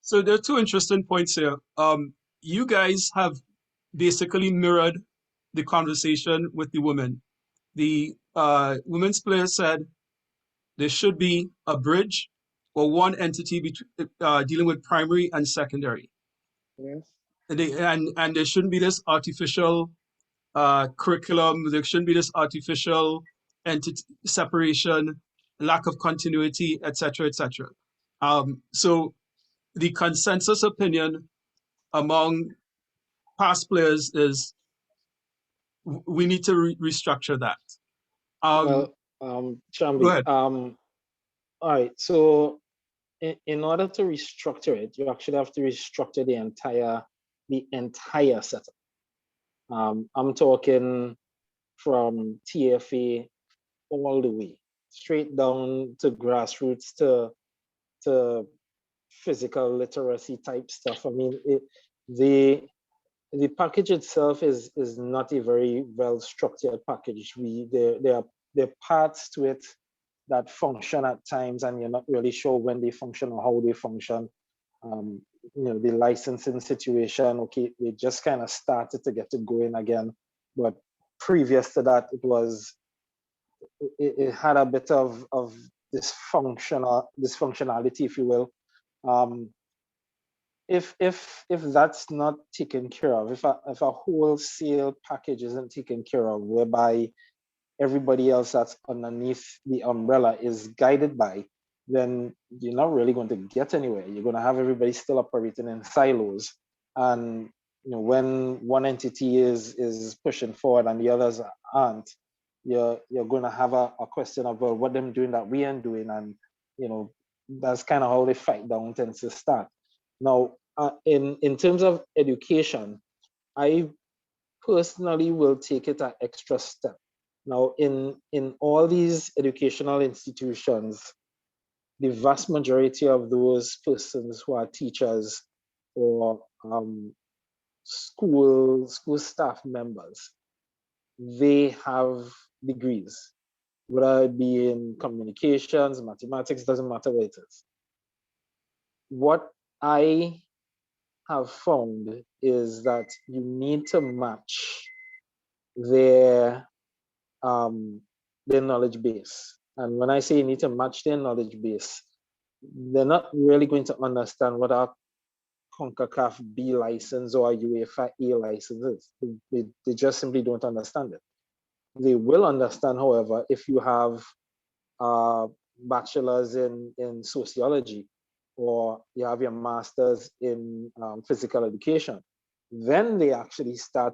So there are two interesting points here. You guys have basically mirrored the conversation with the women. The women's player said there should be a bridge or one entity between dealing with primary and secondary. Yes. And there shouldn't be this artificial curriculum. There shouldn't be this artificial entity separation, lack of continuity, etc., etc. So the consensus opinion among past players is we need to restructure that. Well, Go Chambi, ahead. all right. So in order to restructure it, you actually have to restructure the entire setup. I'm talking from TFA all the way, straight down to grassroots to physical literacy type stuff. I mean, the package itself is not a very well structured package. There are parts to it that function at times, and you're not really sure when they function or how they function. The licensing situation, okay, they just kind of started to get it going again, but previous to that, it had a bit of dysfunctionality, if you will. If that's not taken care of, if a wholesale package isn't taken care of, whereby everybody else that's underneath the umbrella is guided by, then you're not really going to get anywhere. You're going to have everybody still operating in silos, and when one entity is pushing forward and the others aren't, you're going to have a question of, well, what them doing that we ain't doing, and that's kind of how the fight down tends to start. Now, in terms of education, I personally will take it an extra step. Now, in all these educational institutions, the vast majority of those persons who are teachers or school staff members, they have degrees, whether it be in communications, mathematics, doesn't matter what it is. What I have found is that you need to match their knowledge base. And when I say you need to match their knowledge base, they're not really going to understand what a Concacaf B license or a UEFA A license is. They just simply don't understand it. They will understand, however, if you have a bachelor's in sociology, or you have your master's in physical education, then they actually start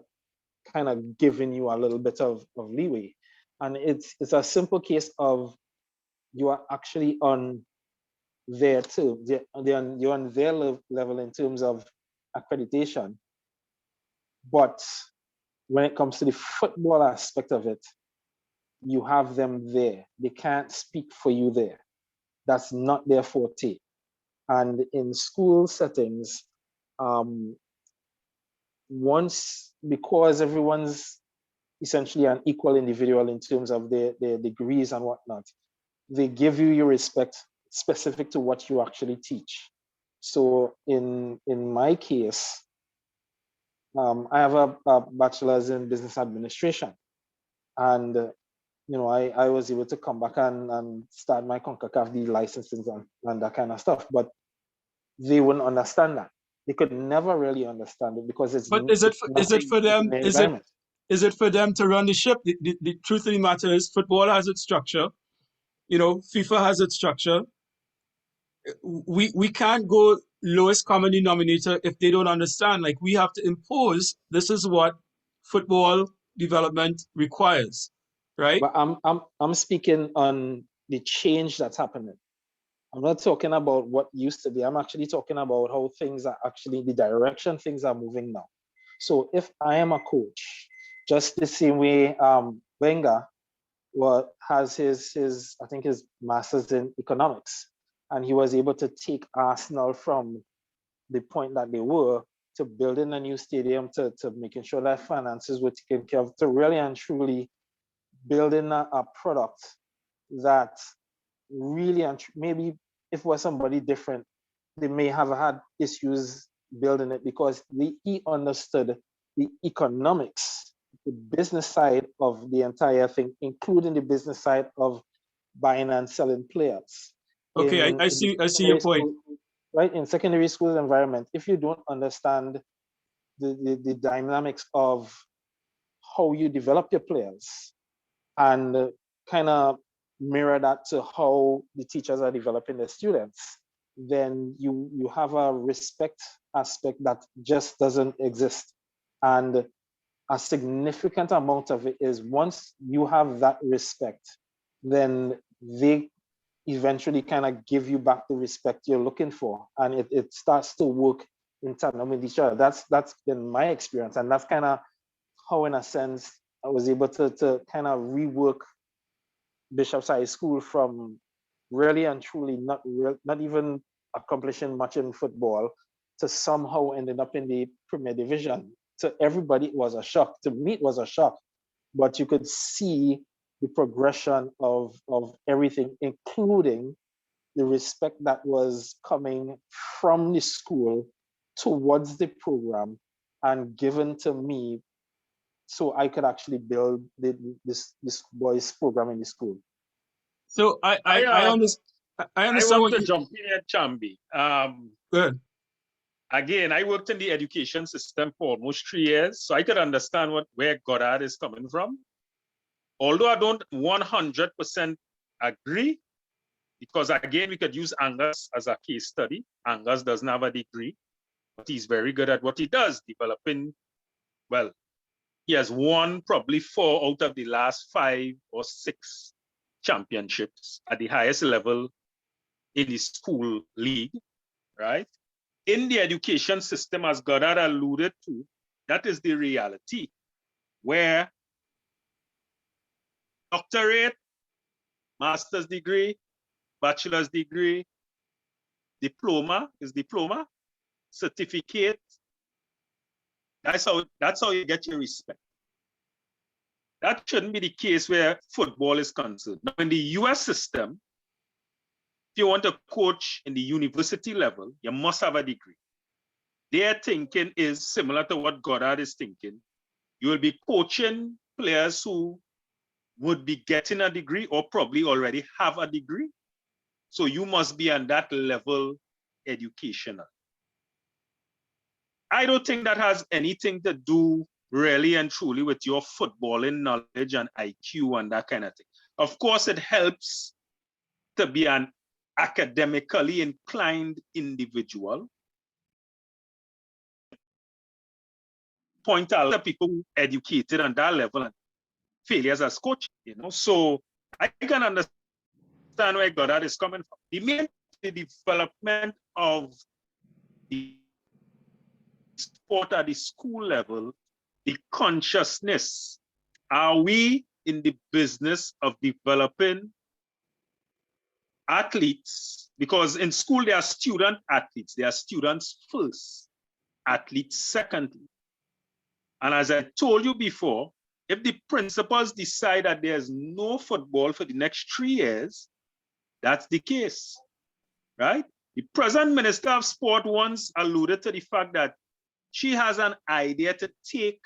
kind of giving you a little bit of leeway. And it's a simple case of you are actually on their too. You're on their level in terms of accreditation. But when it comes to the football aspect of it, you have them there. They can't speak for you there. That's not their forte. And in school settings, because everyone's essentially an equal individual in terms of their degrees and whatnot, they give you your respect specific to what you actually teach. So in my case, I have a bachelor's in business administration, and I was able to come back and start my Concacaf D licensing and that kind of stuff, but they wouldn't understand that. They could never really understand it because it's. But is it for them? Is it for them to run the ship? The truth of the matter is, football has its structure. FIFA has its structure. We can't go lowest common denominator if they don't understand. Like, we have to impose, this is what football development requires, right? But I'm speaking on the change that's happening. I'm not talking about what used to be. I'm actually talking about how things are actually, the direction things are moving now. So if I am a coach, just the same way Wenger has his I think his master's in economics, and he was able to take Arsenal from the point that they were to building a new stadium, to making sure that finances were taken care of, to really and truly building a product that really, and maybe if it was somebody different, they may have had issues building it because he understood the economics, the business side of the entire thing, including the business side of buying and selling players. Okay, I see your point. Right, in secondary school environment, if you don't understand the dynamics of how you develop your players and kind of mirror that to how the teachers are developing the students, then you have a respect aspect that just doesn't exist. And a significant amount of it is once you have that respect, then they eventually kind of give you back the respect you're looking for, and it starts to work in tandem with each other. That's been my experience, and that's kind of how, in a sense, I was able to kind of rework Bishop's High School from really and truly not even accomplishing much in football to somehow ending up in the Premier Division. To everybody, it was a shock. To me, it was a shock. But you could see the progression of everything, including the respect that was coming from the school towards the program and given to me so I could actually build this boys program in the school. So I understand want what to jump in here, Chambi. Good. Again, I worked in the education system for almost 3 years, so I could understand where Goddard is coming from. Although I don't 100% agree, because again, we could use Angus as a case study. Angus doesn't have a degree, but he's very good at what he does, developing, well, he has won probably 4 out of the last 5 or 6 championships at the highest level in the school league, right? In the education system, as Goddard alluded to, that is the reality, where doctorate, master's degree, bachelor's degree, diploma, certificate. That's how you get your respect. That shouldn't be the case where football is concerned. Now, in the US system, if you want to coach in the university level, you must have a degree. Their thinking is similar to what Goddard is thinking. You will be coaching players who would be getting a degree or probably already have a degree. So you must be on that level educational. I don't think that has anything to do really and truly with your footballing knowledge and IQ and that kind of thing. Of course, it helps to be an academically inclined individual. Point out that people who are educated on that level and failures as coaches, So I can understand where Goddard is coming from. The development of the sport at the school level, the consciousness. Are we in the business of developing athletes? Because in school, there are student athletes. There are students first, athletes secondly. And as I told you before, if the principals decide that there's no football for the next 3 years, that's the case, right? The present Minister of Sport once alluded to the fact that she has an idea to take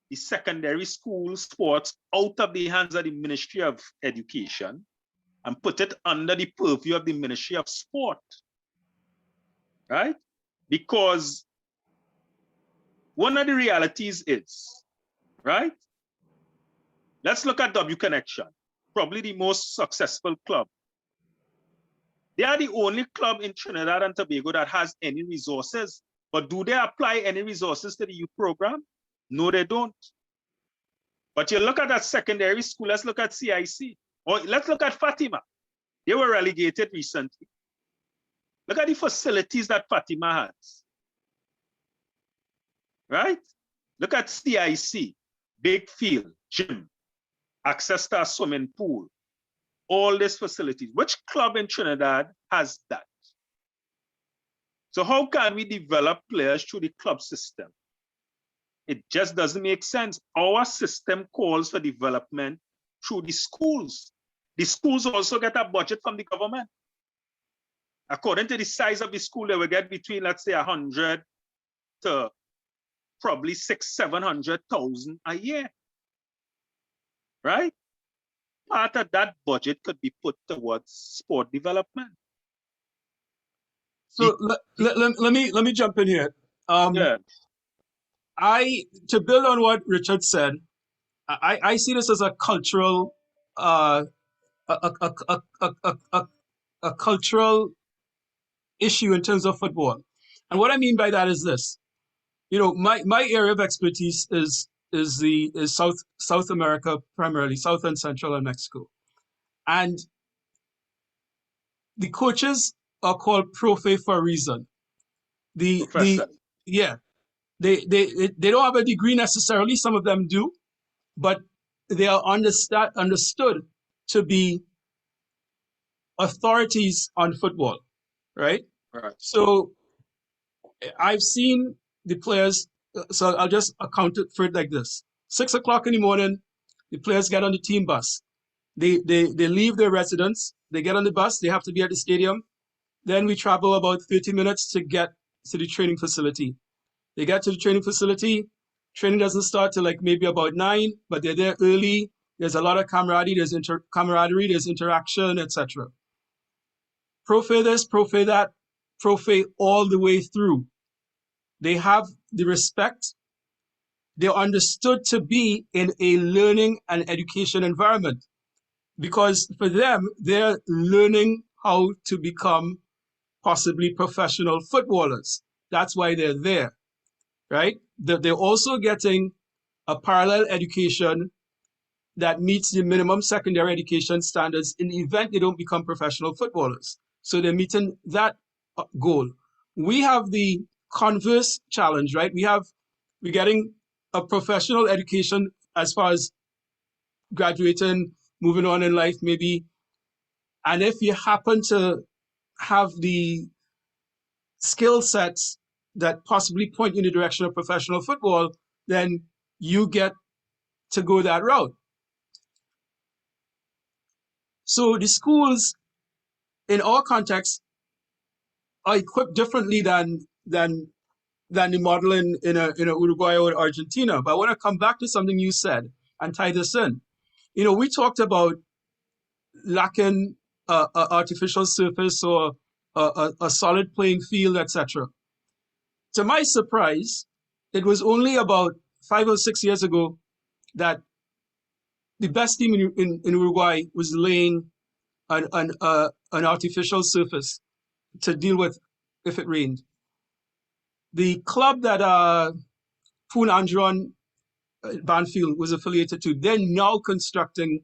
the secondary school sports out of the hands of the Ministry of Education and put it under the purview of the Ministry of Sport, right? Because one of the realities is, right? Let's look at W Connection, probably the most successful club. They are the only club in Trinidad and Tobago that has any resources. But do they apply any resources to the youth program? No, they don't. But you look at that secondary school, let's look at CIC, or let's look at Fatima. They were relegated recently. Look at the facilities that Fatima has, right? Look at CIC, big field, gym, access to a swimming pool, all these facilities. Which club in Trinidad has that? So how can we develop players through the club system? It just doesn't make sense. Our system calls for development through the schools. The schools also get a budget from the government. According to the size of the school, they will get between, let's say, 100 to probably 600,000-700,000 a year, right? Part of that budget could be put towards sport development. So let me jump in here. Yeah. To build on what Richard said, I see this as a cultural a cultural issue in terms of football. And what I mean by that is this. You know, my area of expertise is South America, primarily South and Central and Mexico. And the coaches are called profe for a reason. They don't have a degree necessarily, some of them do, but they are understood to be authorities on football, right? Right. So I've seen the players, so I'll just account it for it like this. 6 o'clock in the morning, the players get on the team bus. They leave their residence, they get on the bus, they have to be at the stadium. Then we travel about 30 minutes to get to the training facility. They get to the training facility, training doesn't start till like maybe about 9, but they're there early. There's a lot of camaraderie, there's camaraderie, there's interaction, etc. Profe this, profe that, profe all the way through. They have the respect. They're understood to be in a learning and education environment because for them, they're learning how to become possibly professional footballers. That's why they're there, right? They're also getting a parallel education that meets the minimum secondary education standards in the event they don't become professional footballers. So they're meeting that goal. We have the converse challenge, right? We're getting a professional education as far as graduating, moving on in life, maybe. And if you happen to have the skill sets that possibly point you in the direction of professional football, then you get to go that route. So the schools in our context are equipped differently than the model in Uruguay or Argentina. But I want to come back to something you said and tie this in. You know, we talked about lacking an artificial surface or a solid playing field, etc. To my surprise, it was only about 5 or 6 years ago that the best team in Uruguay was laying an artificial surface to deal with if it rained. The club that Poon Andron Banfield was affiliated to, they're now constructing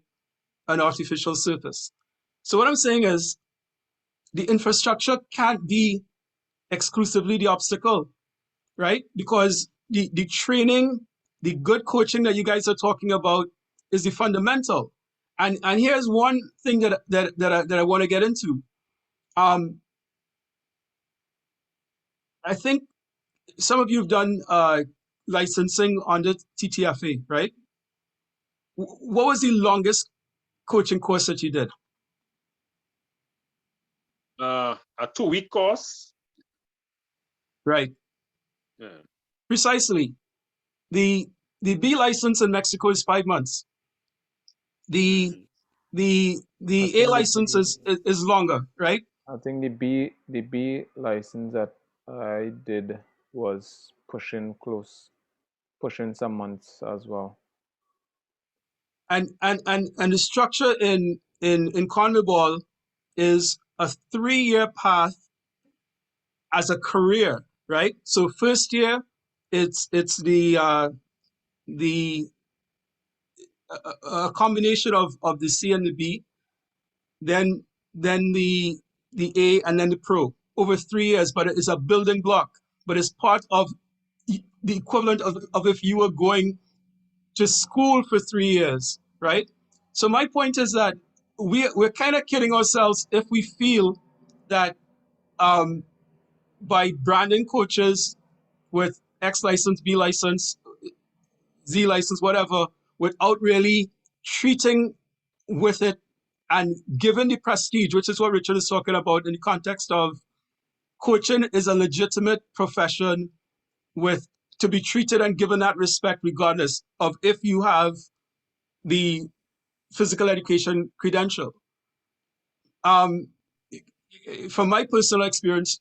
an artificial surface. So what I'm saying is the infrastructure can't be exclusively the obstacle, right? Because the training, the good coaching that you guys are talking about is the fundamental. And here's one thing that I want to get into. I think some of you have done licensing under TTFA, right? What was the longest coaching course that you did? A 2-week course. Right. Yeah. Precisely. The B license in Mexico is 5 months. The A license is longer, right? I think the B license that I did was pushing some months as well. And the structure in CONMEBOL is a 3-year path as a career, right? So first year, it's the a combination of the C and the B, then the A and then the pro over 3 years, but it's a building block, but it's part of the equivalent of if you were going to school for 3 years, right? So my point is that we're kind of kidding ourselves if we feel that by branding coaches with X license, B license, Z license, whatever, without really treating with it And given the prestige, which is what Richard is talking about in the context of coaching is a legitimate profession with to be treated and given that respect regardless of if you have the physical education credential. From my personal experience,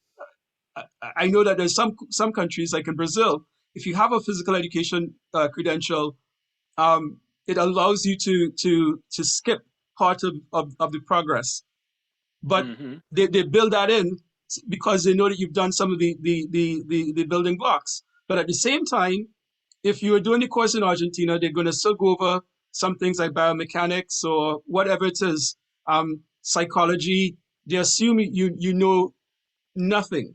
I know that there's some countries, like in Brazil, if you have a physical education credential, it allows you to skip part of the progress. But they build that in because they know that you've done some of the building blocks. But at the same time, if you're doing the course in Argentina, they're going to still go over some things like biomechanics or whatever it is, psychology. They assume you know nothing.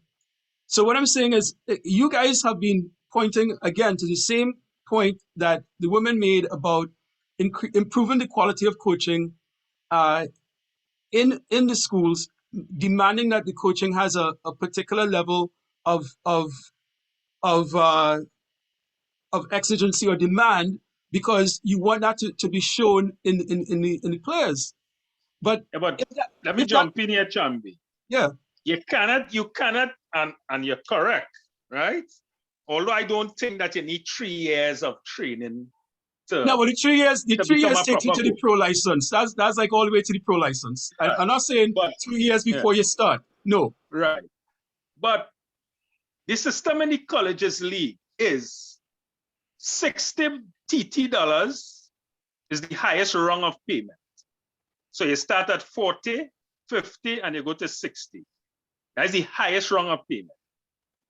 So what I'm saying is you guys have been pointing again to the same point that the women made about improving the quality of coaching in the schools, demanding that the coaching has a particular level of exigency or demand because you want that to be shown in the players. But let me jump in here, Chambi. Yeah. You cannot, and you're correct, right? Although I don't think that you need 3 years of training. No, but the 3 years take you to the pro license. That's like all the way to the pro license. Right. I'm not saying 2 years before you start. No. Right. But the system in the colleges league is $60 TT is the highest rung of payment. So you start at 40, 50, and you go to 60. That's the highest rung of payment.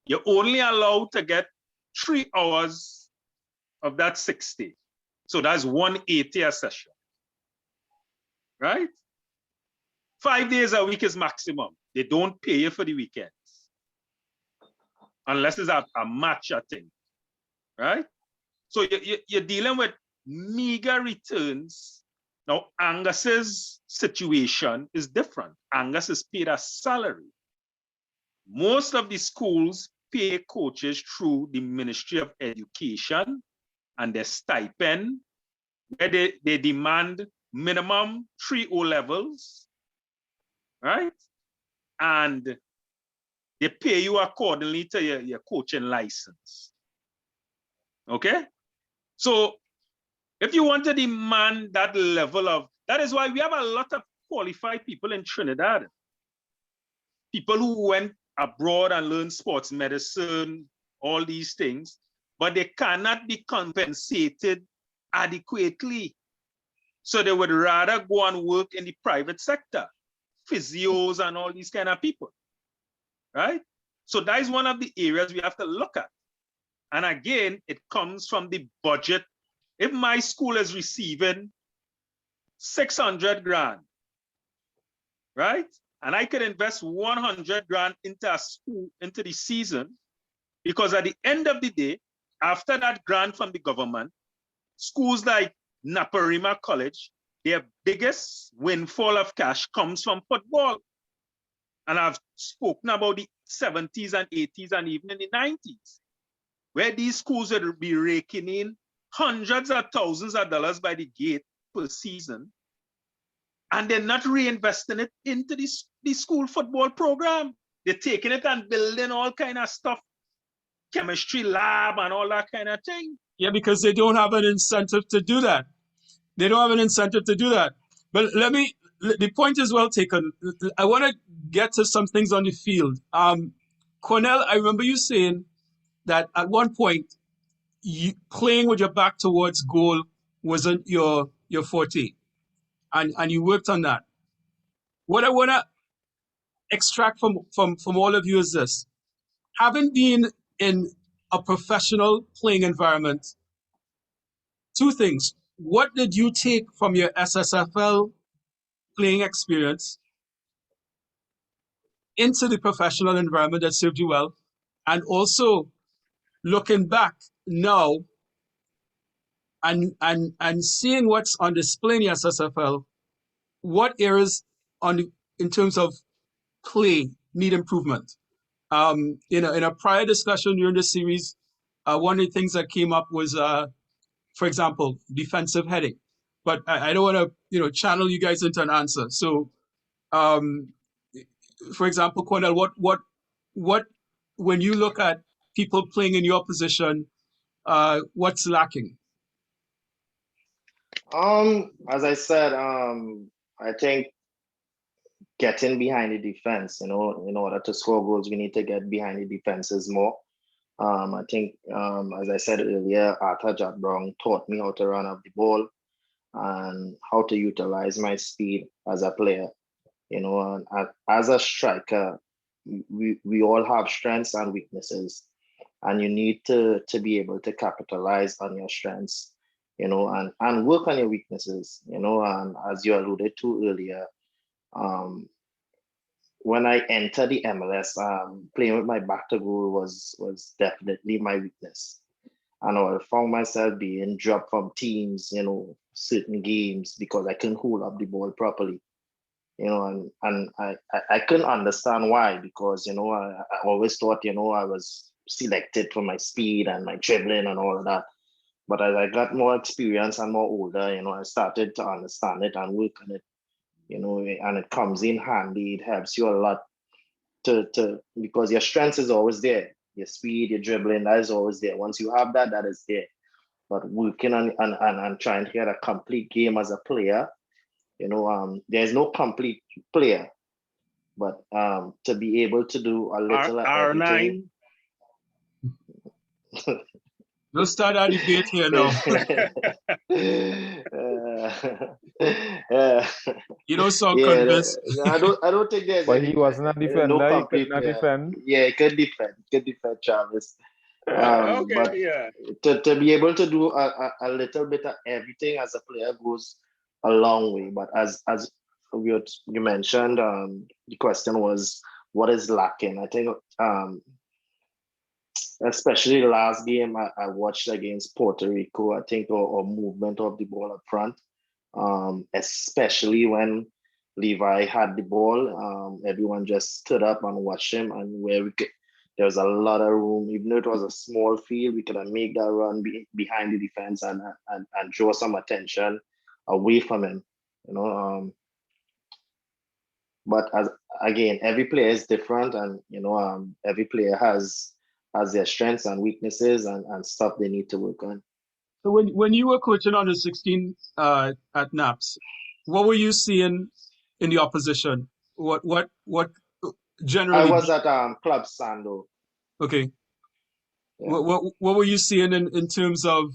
You're only allowed to get 3 hours of that 60. So that's 180 a session, right? 5 days a week is maximum. They don't pay you for the weekends unless it's a match thing, right? So you're dealing with meager returns. Now, Angus's situation is different. Angus is paid a salary. Most of the schools pay coaches through the Ministry of Education and their stipend, where they demand minimum 3 O levels, right? And they pay you accordingly to your coaching license. Okay? So if you want to demand that level of, that is why we have a lot of qualified people in Trinidad. People who went abroad and learned sports medicine, all these things, but they cannot be compensated adequately. So they would rather go and work in the private sector, physios and all these kind of people, right? So that is one of the areas we have to look at. And again, it comes from the budget. If my school is receiving 600 grand, right? And I could invest 100 grand into a school, into the season, because at the end of the day, after that grant from the government, schools like Naparima College, their biggest windfall of cash comes from football. And I've spoken about the 70s and 80s and even in the 90s, where these schools would be raking in hundreds of thousands of dollars by the gate per season, and they're not reinvesting it into the school football program. They're taking it and building all kind of stuff, chemistry lab and all that kind of thing. Yeah, because they don't have an incentive to do that. They don't have an incentive to do that. But the point is well taken. I want to get to some things on the field. Cornell, I remember you saying that at one point, playing with your back towards goal wasn't your forte. And you worked on that. What I want to extract from all of you is this. Having been in a professional playing environment, 2 things. What did you take from your SSFL playing experience into the professional environment that served you well? And also, looking back now and seeing what's on display in the SSFL, what areas in terms of play need improvement? In a prior discussion during the series, one of the things that came up was, for example, defensive heading. but I don't want to, channel you guys into an answer. So, for example, Cornell, what, when you look at people playing in your position, what's lacking? As I said, I think getting behind the defense, in order to score goals, we need to get behind the defenses more. I think, as I said earlier, Arthur Jack Brown taught me how to run up the ball and how to utilize my speed as a player. And as a striker, we all have strengths and weaknesses, and you need to be able to capitalize on your strengths, and work on your weaknesses, and as you alluded to earlier, when I entered the MLS, playing with my back to goal was definitely my weakness. And I found myself being dropped from teams, certain games because I couldn't hold up the ball properly. And I couldn't understand why, because, I always thought, I was selected for my speed and my dribbling and all of that. But as I got more experience and more older, I started to understand it and work on it, and it comes in handy. It helps you a lot because your strength is always there. Your speed, your dribbling, that is always there. Once you have that, that is there. But working on and trying to get a complete game as a player, there's no complete player, but to be able to do a little of everything. Don't start our debate here now. You don't sound convinced. I don't think there's. But he wasn't a defender. No he complete could not defend. Yeah, he could defend, Travis. Okay, but yeah. To be able to do a little bit of everything as a player goes a long way. But as you mentioned, the question was what is lacking. I think especially the last game I watched against Puerto Rico, I think our movement of the ball up front, especially when Levi had the ball, everyone just stood up and watched him, and there was a lot of room. Even though it was a small field, we could have made that run behind the defense and draw some attention away from him, but again, every player is different, and every player has their strengths and weaknesses and stuff they need to work on. So when you were coaching under 16 at NAPS, what were you seeing in the opposition? What generally? I was at Club Sando. Okay. Yeah. What were you seeing in terms of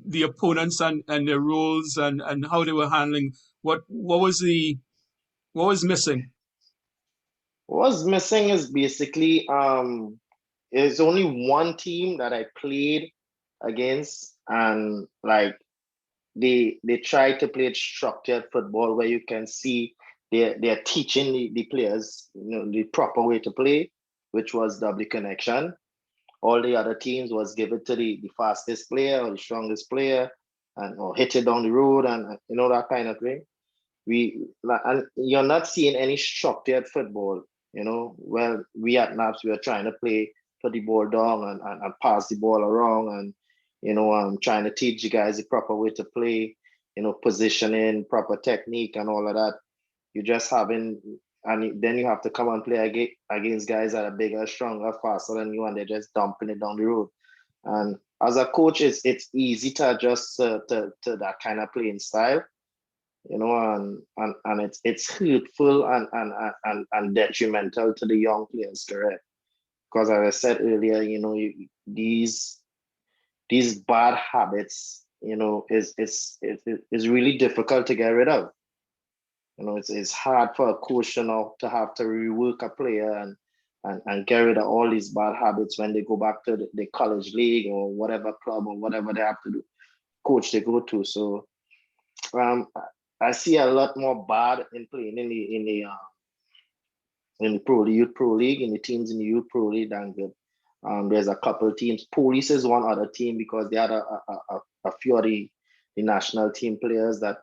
the opponents and their roles and how they were handling? What was missing? What was missing is basically there's only one team that I played against, and like they try to play structured football where you can see they're teaching the players the proper way to play, which was double connection. All the other teams was give it to the fastest player or the strongest player, or hit it down the road, and that kind of thing. And you're not seeing any structured football. Well, we at NAPS, we are trying to put the ball down and pass the ball around, and trying to teach you guys the proper way to play, positioning, proper technique, and all of that. You just haven't, and then you have to come and play against guys that are bigger, stronger, faster than you, and they're just dumping it down the road. And as a coach, it's easy to adjust to that kind of playing style. And it's hurtful and detrimental to the young players' career. Because as I said earlier, these bad habits, is really difficult to get rid of. It's hard for a coach to have to rework a player and get rid of all these bad habits when they go back to the college league or whatever club or whatever they have to do, coach they go to. So I see a lot more bad in playing in the youth pro league, in the teams in the youth pro league than good. There's a couple of teams. Police is one other team because they had a few of the national team players that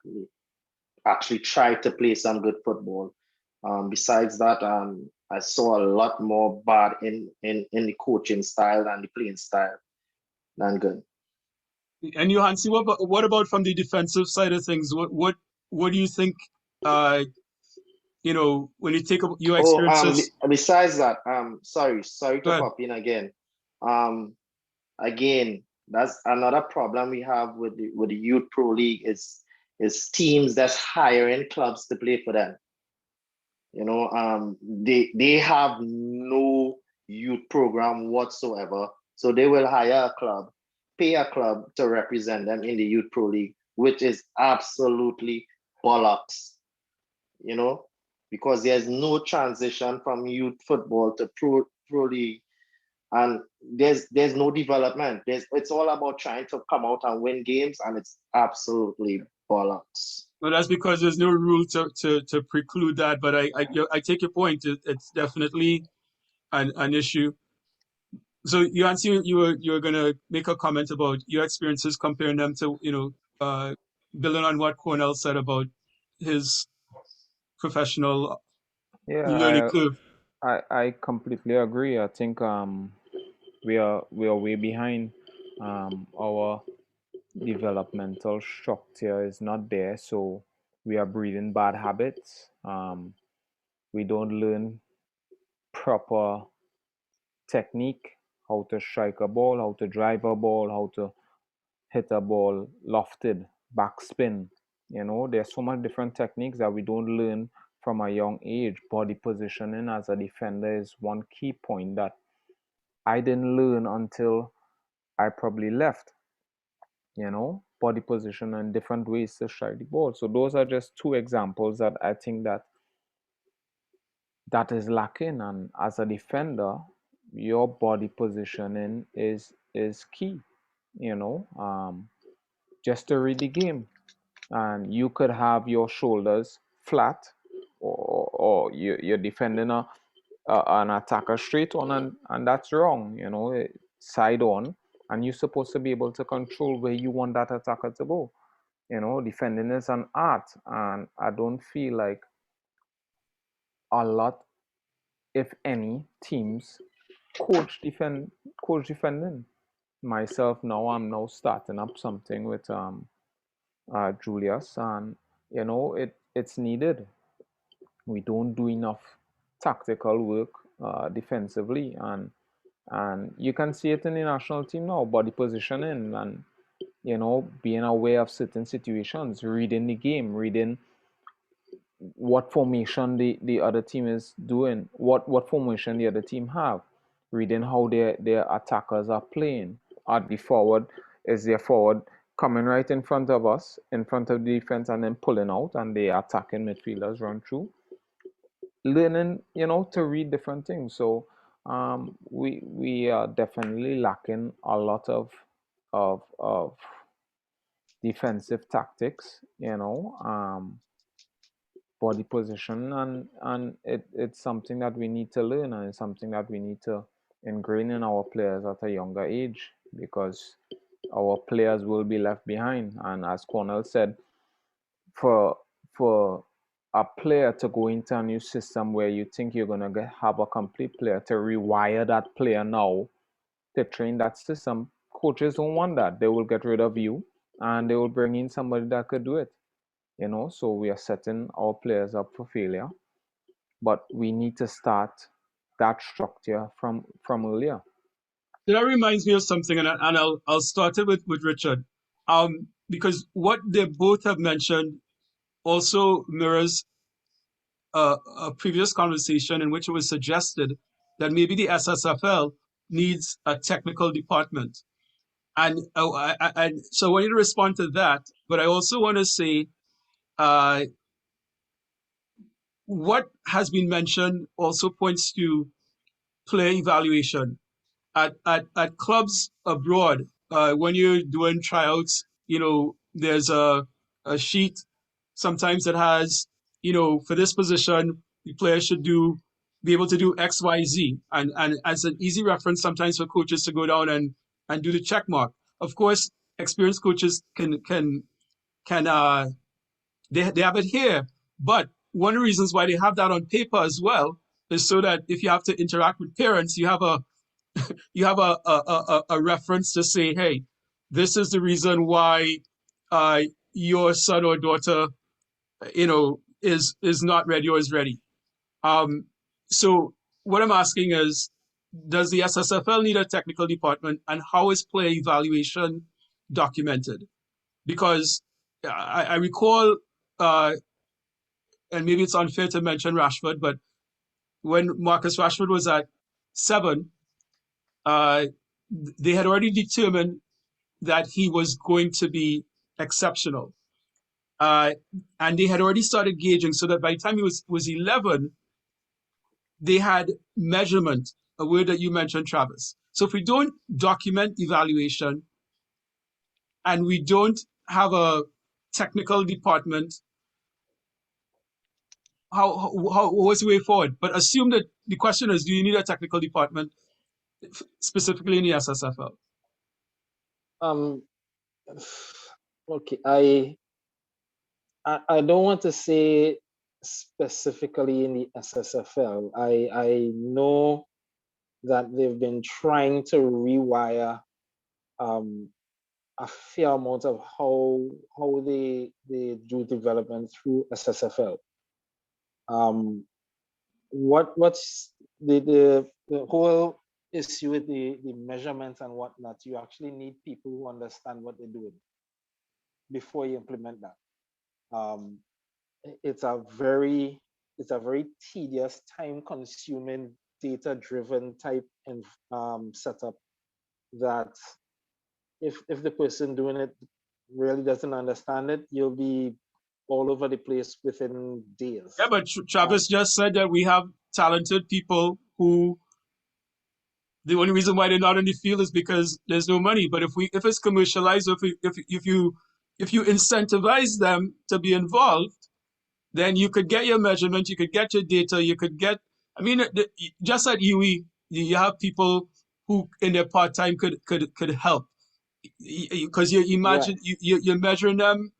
actually tried to play some good football. Besides that, I saw a lot more bad in the coaching style and the playing style than good. And Yohance, what about from the defensive side of things? What do you think? When you take your Oh, experiences. besides that, sorry Go to ahead. pop in again. Again, that's another problem we have with the Youth Pro League is teams that's hiring clubs to play for them. They have no youth program whatsoever. So they will hire a club, pay a club to represent them in the Youth Pro League, which is absolutely bollocks, because there's no transition from youth football to pro league, and there's no development. It's all about trying to come out and win games, and it's absolutely bollocks. Well, that's because there's no rule to preclude that. But I take your point. It's definitely an issue. So you were gonna make a comment about your experiences, comparing them to building on what Cornell said about his professional learning Yeah, curve. I completely agree. I think we are way behind. Our developmental structure is not there, so we are breeding bad habits. We don't learn proper technique, how to strike a ball, how to drive a ball, how to hit a ball lofted, backspin. There's so much different techniques that we don't learn from a young age. Body positioning as a defender is one key point that I didn't learn until I probably left. Body position and different ways to strike the ball. So those are just two examples that I think that is lacking. And as a defender, your body positioning is key. Just to read the game, and you could have your shoulders flat, or you're defending an attacker straight on, and that's wrong. Side on, and you're supposed to be able to control where you want that attacker to go. Defending is an art, and I don't feel like a lot, if any, teams coach defending. Myself now, I'm now starting up something with Julius, and it's needed. We don't do enough tactical work defensively, and you can see it in the national team now, body positioning, and being aware of certain situations, reading the game, reading what formation the other team is doing, what formation the other team have, reading how their attackers are playing. At the forward, is their forward coming right in front of us, in front of the defense, and then pulling out, and the attacking midfielders run through. Learning, to read different things. So we are definitely lacking a lot of defensive tactics, body position, and it's something that we need to learn, and it's something that we need to ingrain in our players at a younger age, because our players will be left behind. And as Cornell said, for a player to go into a new system where you think you're going to have a complete player, to rewire that player now to train that system, coaches don't want that. They will get rid of you, and they will bring in somebody that could do it. So we are setting our players up for failure, but we need to start that structure from earlier. So that reminds me of something, and I'll start it with Richard, because what they both have mentioned also mirrors a previous conversation in which it was suggested that maybe the SSFL needs a technical department. And so I want you to respond to that, but I also want to say what has been mentioned also points to player evaluation. At clubs abroad, when you're doing tryouts, there's a sheet sometimes that has, for this position, the player should be able to do X, Y, Z. And as an easy reference, sometimes for coaches to go down and do the check mark. Of course, experienced coaches can they have it here. But one of the reasons why they have that on paper as well is so that if you have to interact with parents, you have a reference to say, hey, this is the reason why your son or daughter, is not ready or is ready. So what I'm asking is, does the SSFL need a technical department, and how is player evaluation documented? Because I recall, and maybe it's unfair to mention Rashford, but when Marcus Rashford was at 7, they had already determined that he was going to be exceptional. And they had already started gauging, so that by the time he was 11, they had measurement, a word that you mentioned, Travis. So if we don't document evaluation and we don't have a technical department, what's the way forward? But assume that the question is, do you need a technical department specifically in the SSFL? Okay, I don't want to say specifically in the SSFL. I know that they've been trying to rewire a fair amount of how they do development through SSFL. What's the whole issue with the measurements and whatnot? You actually need people who understand what they're doing before you implement that. It's a very tedious, time-consuming, data-driven type setup that if the person doing it really doesn't understand it, you'll be all over the place within days. Yeah, but Travis just said that we have talented people who the only reason why they're not in the field is because there's no money. But if it's commercialized, if you incentivize them to be involved, then you could get your measurement, you could get your data, you could get. I mean, just at UE, you have people who in their part time could help, because you imagine you're measuring them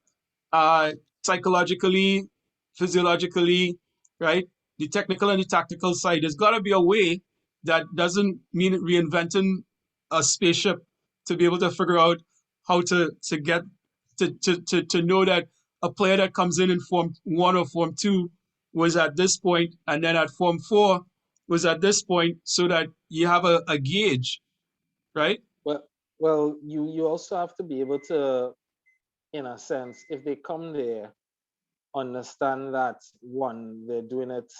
psychologically, physiologically, right? The technical and the tactical side. There's got to be a way that doesn't mean reinventing a spaceship to be able to figure out how to get to know that a player that comes in Form 1 or Form 2 was at this point, and then at Form 4 was at this point, so that you have a gauge, right? Well, you also have to be able to, in a sense, if they come there, understand that one, they're doing it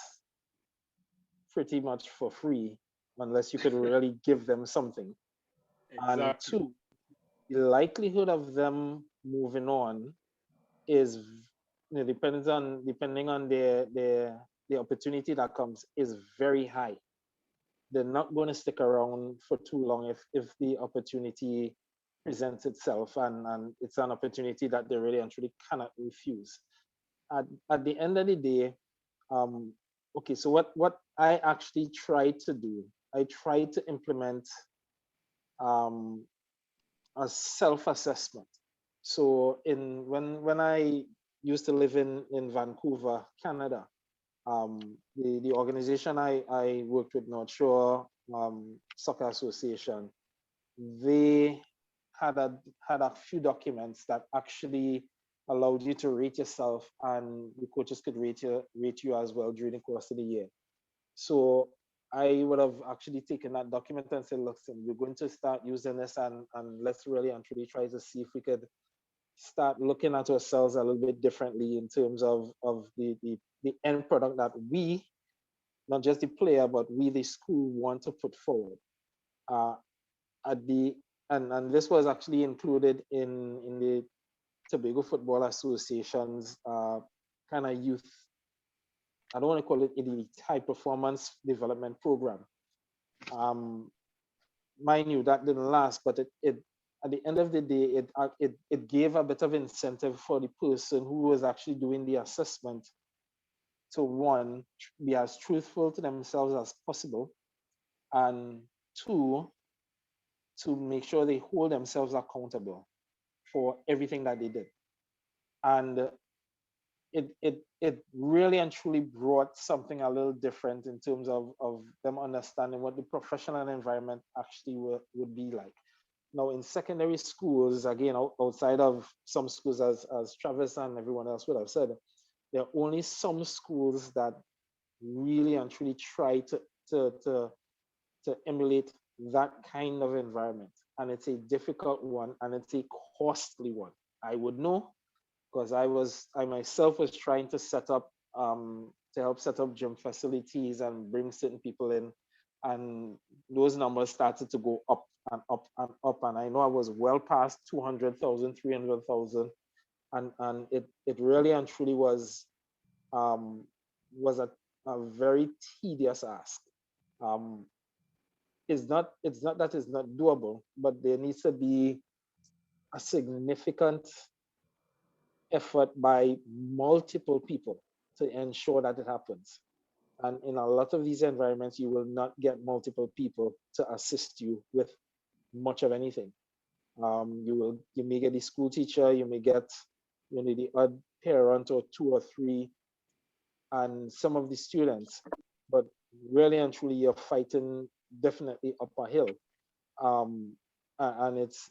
pretty much for free, unless you could really give them something. Exactly. And 2, the likelihood of them moving on is, depending on the opportunity that comes, is very high. They're not going to stick around for too long if the opportunity presents itself and it's an opportunity that they really and truly cannot refuse. At the end of the day, okay, so what I actually tried to do, I tried to implement a self-assessment. So when I used to live in Vancouver, Canada, the organization I worked with, North Shore Soccer Association, they had a few documents that actually allowed you to rate yourself, and the coaches could rate you as well during the course of the year. So I would have actually taken that document and said, listen, we're going to start using this, and let's really and truly try to see if we could start looking at ourselves a little bit differently in terms of the end product that we, not just the player, but we, the school, want to put forward. And this was actually included in the Tobago Football Association's kind of youth, I don't want to call it elite, high performance development program. Mind you, that didn't last, but it at the end of the day, it gave a bit of incentive for the person who was actually doing the assessment to, one, be as truthful to themselves as possible, and 2, to make sure they hold themselves accountable for everything that they did. And it really and truly brought something a little different in terms of them understanding what the professional environment actually would be like. Now in secondary schools, again, outside of some schools, as Travis and everyone else would have said, there are only some schools that really and truly try to emulate that kind of environment. And it's a difficult one and it's a costly one. I would know because I myself was trying to to help set up gym facilities and bring certain people in. And those numbers started to go up and up and up. And I know I was well past 200,000, 300,000. And it really and truly was a very tedious ask. It's not that it's not doable, but there needs to be a significant effort by multiple people to ensure that it happens. And in a lot of these environments, you will not get multiple people to assist you with much of anything. You may get the school teacher, you may get the odd parent or two or three, and some of the students, but really and truly you're fighting definitely up a hill. And it's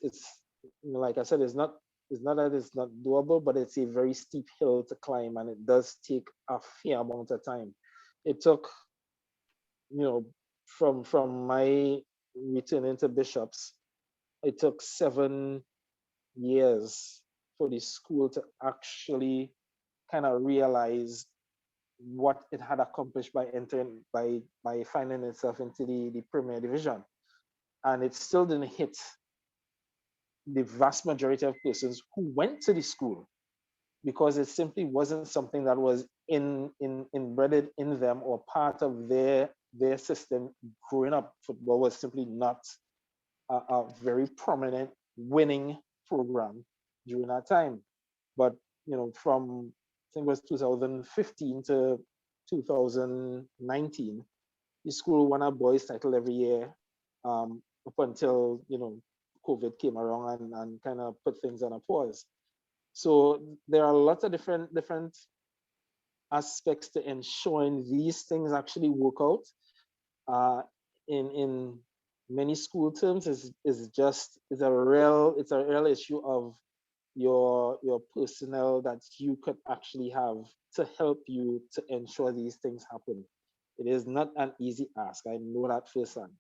like I said, it's not that it's not doable, but it's a very steep hill to climb, and it does take a fair amount of time. It took, from my return into Bishops, it took 7 years for the school to actually kind of realize what it had accomplished by entering by finding itself into the Premier Division. And it still didn't hit the vast majority of persons who went to the school, because it simply wasn't something that was embedded in them or part of their system growing up. Football was simply not a very prominent winning program during that time. But from I think it was 2015 to 2019, the school won a boys title every year, up until COVID came around and kind of put things on a pause. So there are lots of different aspects to ensuring these things actually work out. In many school terms, it's a real issue of your personnel that you could actually have to help you to ensure these things happen. It is not an easy ask. I know that firsthand.